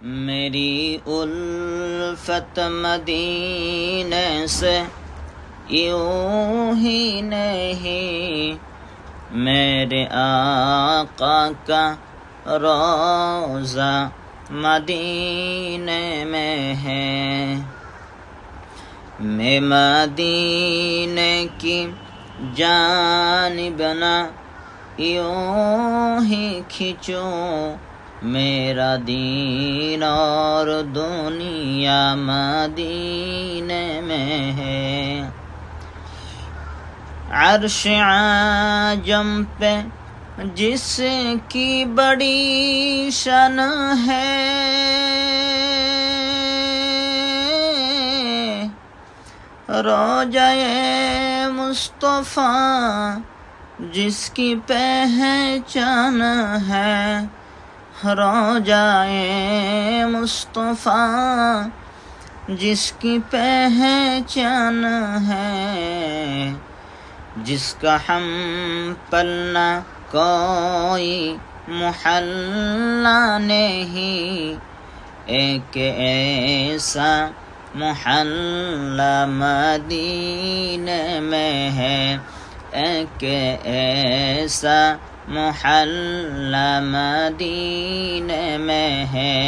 میری الفت مدینے سے یوں ہی نہیں، میرے آقا کا روضہ مدینے میں ہے۔ میں مدینے کی جانب نہ یوں ہی کھنچوں، میرا دین اور دنیا مدینے میں ہے۔ عرش عجم پہ جس کی بڑی شان ہے، روضہ مصطفیٰ جس کی پہچان ہے، روضہ مصطفیٰ جس کی پہچان ہے، جس کا ہم پلہ کوئی محلہ نہیں، ایک ایسا محلہ مدینے میں ہے، ایک ایسا محلہ مدینے میں ہے۔